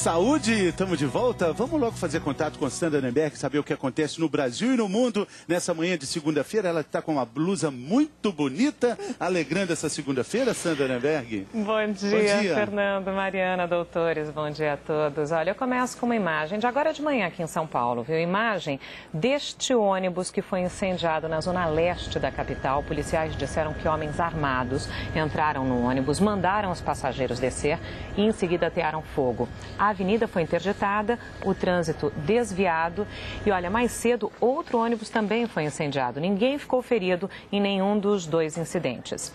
Saúde, estamos de volta. Vamos logo fazer contato com Sandra Nemberg, saber o que acontece no Brasil e no mundo nessa manhã de segunda-feira. Ela está com uma blusa muito bonita, alegrando essa segunda-feira, Sandra Nemberg. Bom dia, Fernando, Mariana, doutores, bom dia a todos. Olha, eu começo com uma imagem de agora de manhã aqui em São Paulo, viu? Imagem deste ônibus que foi incendiado na zona leste da capital. Policiais disseram que homens armados entraram no ônibus, mandaram os passageiros descer e em seguida atearam fogo. A avenida foi interditada, o trânsito desviado e, olha, mais cedo outro ônibus também foi incendiado. Ninguém ficou ferido em nenhum dos dois incidentes.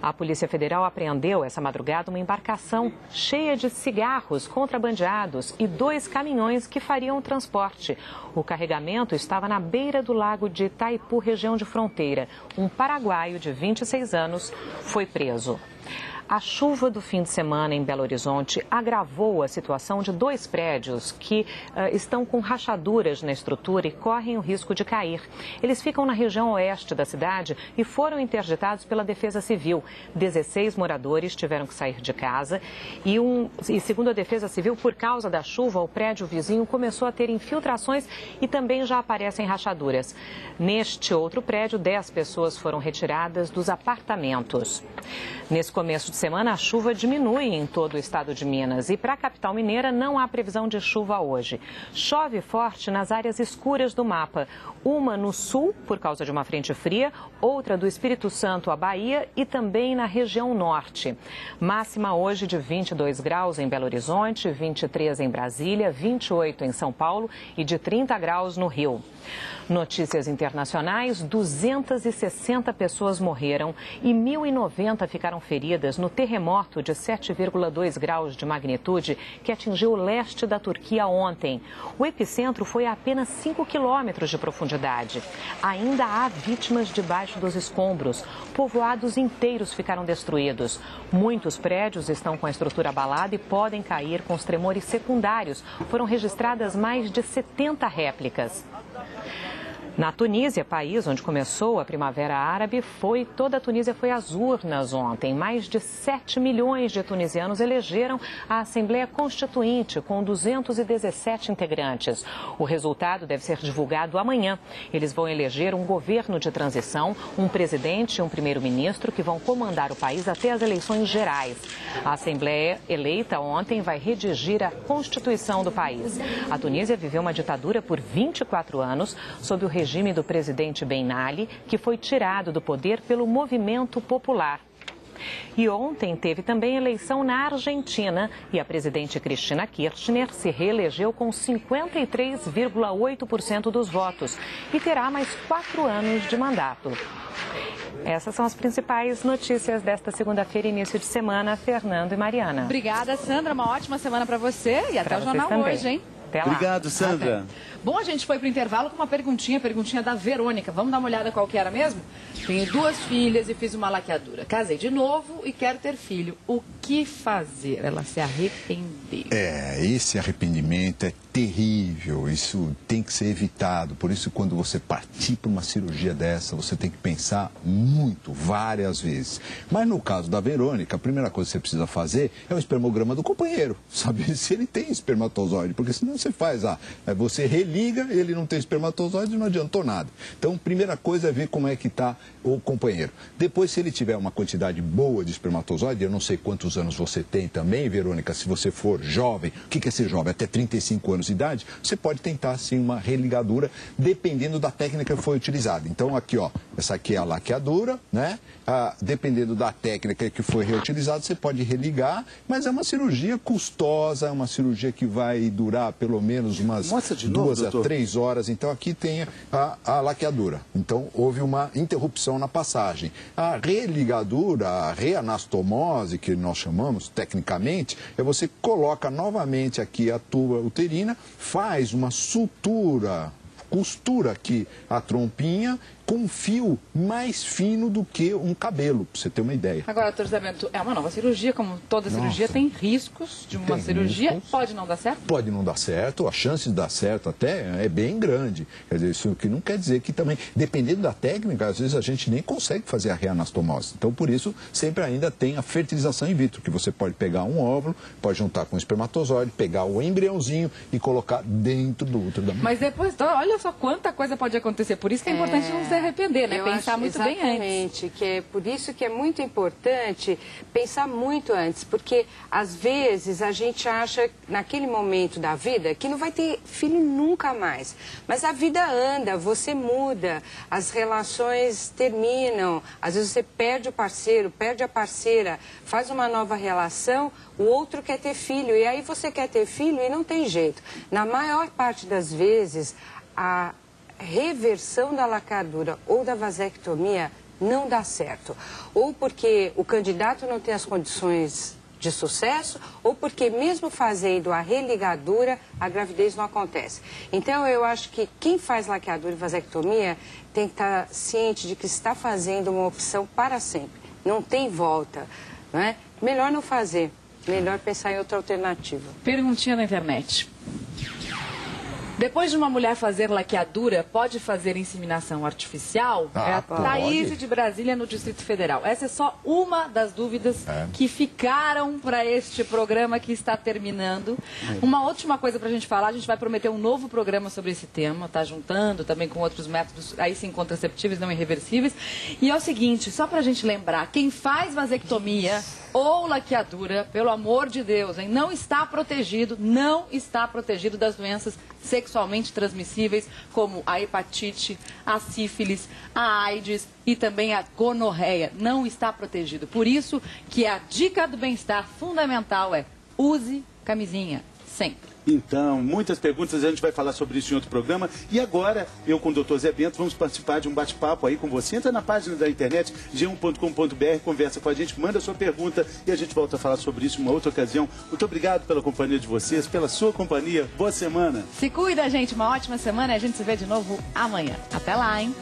A Polícia Federal apreendeu essa madrugada uma embarcação cheia de cigarros contrabandeados e 2 caminhões que fariam o transporte. O carregamento estava na beira do lago de Itaipu, região de fronteira. Um paraguaio de 26 anos foi preso. A chuva do fim de semana em Belo Horizonte agravou a situação de 2 prédios que estão com rachaduras na estrutura e correm o risco de cair. Eles ficam na região oeste da cidade e foram interditados pela Defesa Civil. 16 moradores tiveram que sair de casa e segundo a Defesa Civil, por causa da chuva, o prédio vizinho começou a ter infiltrações e também já aparecem rachaduras. Neste outro prédio, 10 pessoas foram retiradas dos apartamentos. Nesse começo de semana, a chuva diminui em todo o estado de Minas e para a capital mineira não há previsão de chuva hoje. Chove forte nas áreas escuras do mapa, uma no sul por causa de uma frente fria, outra do Espírito Santo à Bahia e também na região norte. Máxima hoje de 22 graus em Belo Horizonte, 23 em Brasília, 28 em São Paulo e de 30 graus no Rio. Notícias internacionais: 260 pessoas morreram e 1.090 ficaram feridas no terremoto de 7,2 graus de magnitude que atingiu o leste da Turquia ontem. O epicentro foi a apenas 5 quilômetros de profundidade. Ainda há vítimas debaixo dos escombros. Povoados inteiros ficaram destruídos. Muitos prédios estão com a estrutura abalada e podem cair com os tremores secundários. Foram registradas mais de 70 réplicas. Na Tunísia, país onde começou a Primavera Árabe, toda a Tunísia foi às urnas ontem. Mais de 7 milhões de tunisianos elegeram a Assembleia Constituinte, com 217 integrantes. O resultado deve ser divulgado amanhã. Eles vão eleger um governo de transição, um presidente e um primeiro-ministro que vão comandar o país até as eleições gerais. A Assembleia eleita ontem vai redigir a Constituição do país. A Tunísia viveu uma ditadura por 24 anos, sob o regime do presidente Ben Ali, que foi tirado do poder pelo movimento popular. E ontem teve também eleição na Argentina e a presidente Cristina Kirchner se reelegeu com 53,8% dos votos e terá mais 4 anos de mandato. Essas são as principais notícias desta segunda-feira, início de semana. Fernando e Mariana. Obrigada, Sandra. Uma ótima semana para você e até o jornal hoje, hein? Até lá. Obrigado, Sandra. Até. Bom, a gente foi para o intervalo com uma perguntinha da Verônica. Vamos dar uma olhada qual que era mesmo? Tenho 2 filhas e fiz uma laqueadura. Casei de novo e quero ter filho. O que fazer? Ela se arrependeu. Esse arrependimento é terrível. Isso tem que ser evitado. Por isso, quando você partir para uma cirurgia dessa, você tem que pensar muito, várias vezes. Mas no caso da Verônica, a primeira coisa que você precisa fazer é o espermograma do companheiro. Saber se ele tem espermatozoide. Porque senão você faz, você religa, ele não tem espermatozoide, não adiantou nada. Então, primeira coisa é ver como é que está o companheiro. Depois, se ele tiver uma quantidade boa de espermatozoide, eu não sei quantos anos você tem também, Verônica, se você for jovem, o que é ser jovem? Até 35 anos de idade, você pode tentar, sim, uma religadura, dependendo da técnica que foi utilizada. Então, aqui, essa aqui é a laqueadura, né? Dependendo da técnica que foi reutilizada, você pode religar, mas é uma cirurgia custosa, é uma cirurgia que vai durar pelo menos umas 2 a 3 horas. Então, aqui tem a laqueadura. Então, houve uma interrupção na passagem. A religadura, a reanastomose, que nós chamamos tecnicamente, é você coloca novamente aqui a tuba uterina, faz uma sutura costura aqui a trompinha com um fio mais fino do que um cabelo, para você ter uma ideia. Agora, doutor Zé Bento, é uma nova cirurgia, como toda cirurgia tem riscos de uma cirurgia. Riscos. Pode não dar certo? Pode não dar certo, a chance de dar certo até é bem grande. Quer dizer, isso que não quer dizer que também, dependendo da técnica, às vezes a gente nem consegue fazer a reanastomose. Então, por isso, sempre ainda tem a fertilização in vitro, que você pode pegar um óvulo, pode juntar com um espermatozoide, pegar o embriãozinho e colocar dentro do útero da mulher. Mas depois, então, olha só quanta coisa pode acontecer. Por isso que é importante não se arrepender, né? Pensar muito bem antes. Exatamente, que é por isso que é muito importante pensar muito antes, porque às vezes a gente acha naquele momento da vida que não vai ter filho nunca mais, mas a vida anda, você muda, as relações terminam, às vezes você perde o parceiro, perde a parceira, faz uma nova relação, o outro quer ter filho e aí você quer ter filho e não tem jeito. Na maior parte das vezes, a reversão da laqueadura ou da vasectomia não dá certo. Ou porque o candidato não tem as condições de sucesso, ou porque mesmo fazendo a religadura, a gravidez não acontece. Então, eu acho que quem faz laqueadura e vasectomia tem que estar ciente de que está fazendo uma opção para sempre. Não tem volta, não é? Melhor não fazer, melhor pensar em outra alternativa. Perguntinha na internet. Depois de uma mulher fazer laqueadura, pode fazer inseminação artificial? É a Thaís de Brasília, no Distrito Federal. Essa é só uma das dúvidas que ficaram para este programa que está terminando. Uma última coisa para a gente falar, a gente vai prometer um novo programa sobre esse tema, tá juntando também com outros métodos, aí sim, contraceptíveis não irreversíveis. E é o seguinte, só para a gente lembrar, quem faz vasectomia ou laqueadura, pelo amor de Deus, hein, não está protegido das doenças sexualmente transmissíveis, como a hepatite, a sífilis, a AIDS e também a gonorreia. Não está protegido. Por isso que a dica do bem-estar fundamental é use camisinha, sempre. Então, muitas perguntas, a gente vai falar sobre isso em outro programa. E agora, eu com o Dr. Zé Bento, vamos participar de um bate-papo aí com você. Entra na página da internet, g1.com.br, conversa com a gente, manda a sua pergunta e a gente volta a falar sobre isso em uma outra ocasião. Muito obrigado pela companhia de vocês, pela sua companhia. Boa semana. Se cuida, gente. Uma ótima semana e a gente se vê de novo amanhã. Até lá, hein?